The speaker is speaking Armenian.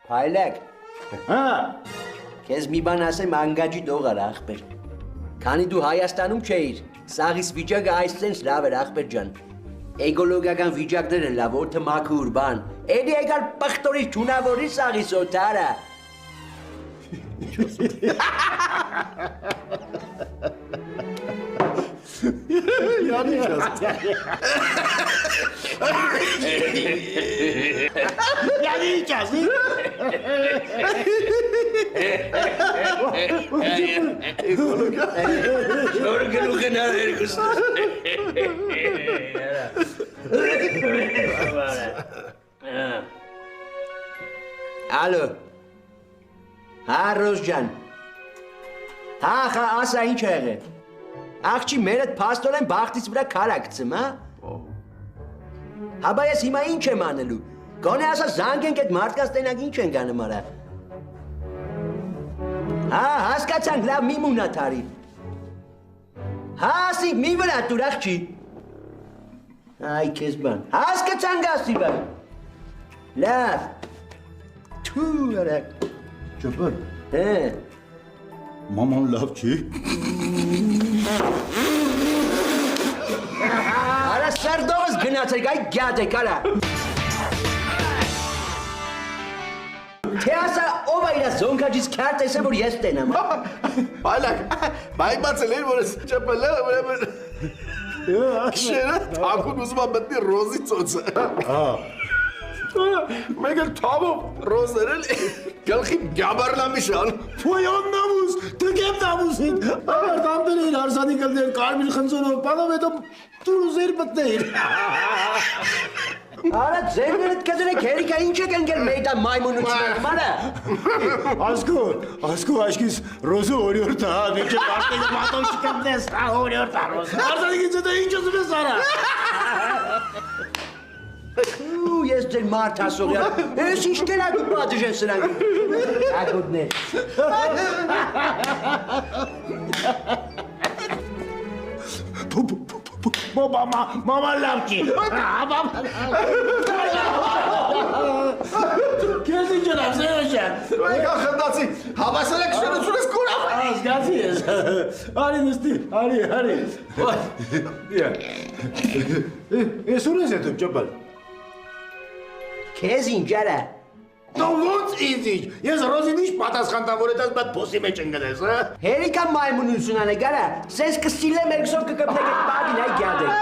Փայլեք։ Հա։ Քեզ մի բան ասեմ անգաջի դողար ախպեր։ Քանի դու Հայաստանում չէիր, սաղիս վիճակը այսպես լավ էր ախպեր ջան։ Էկոլոգիական վիճակները լավ, օդը մաքուր բան։ Էլի եկար պղտորի ճունավորի սաղիս օթարա։ Յանի ճաստ։ Յանի ճաստ։ Շոր գլուխն երկուստ։ Ալո։ Հա Ռոզ ջան։ Հա, ասա ինչ ա եղել։ Աղջի մերդ փաստորեն բախտից վրա քարակցեմ, հա։ Հաբա ես հիմա ինչ եմ անելու։ Գոնե ասա զանգենք այդ մարդկանց տենակ ինչ են գանում արա։ Հա, հասկացանք, լավ մի մունա թարի։ Հա, ասիկ մի վրա տուր աղջի։ Այ քեզ բան։ Հասկացանք ասի բան։ Լավ։ Թու արա։ Ճապար, Հե։ մաման լավ չի։ Արա սարդողս գնացեք, այ գյադեք, արա։ Թե ասա ով ա իրա զոնքաջից քար տեսեմ, որ ես տենամ։ Պայլակ, բայմացել էր, որ ես ճպել է, ուրեմն քշերը թակուն ուզում ա մտնի ռոզի ծոցը։ Մեկ էլ թավով ռոզեր էլ գլխի գյաբարլամիշան։ Փոյոն նամուս, դգեմ նամուսին։ Ար դամբեր էր արսանի կլներ կարմիր խնձորով, բանով հետո տուրուզեր մտներ։ Արա ձերներդ կզրեք հերիկա ինչ եք ընկել մեյտա մայմունություններ, մանա։ Ասկու աշկիս ռոզու օրիորդ հա, վիճը բարտերը մատոն շկմնես, հա օրիորդ հա ռոզ։ Արսանի գիծ հետո ինչ ուզում ես արա։ Ու ես ձեր մարդ հասողյալ, ես ինչ կերակ ու պատիժ են սրանք։ Ագոդներ։ Մամա լավ չի։ Քեզ ինչ են ասեյոշան։ Մեկ ախնդացի, հավասար է քշերություն ես կորավ։ Ասգացի ես։ Արի նստի, արի։ Ես ուր ես հետում ճապալ։ Քեզ ինչ արա։ Դու ոնց ինձ, ես ռոզին ինչ պատասխանտավոր ես բադ փոսի մեջ ընկնես, հա։ Հերիկա մայմունություն անեք, արա, սես կստիլեմ երկսով կկպնեք այդ պագին, այ գյադեք։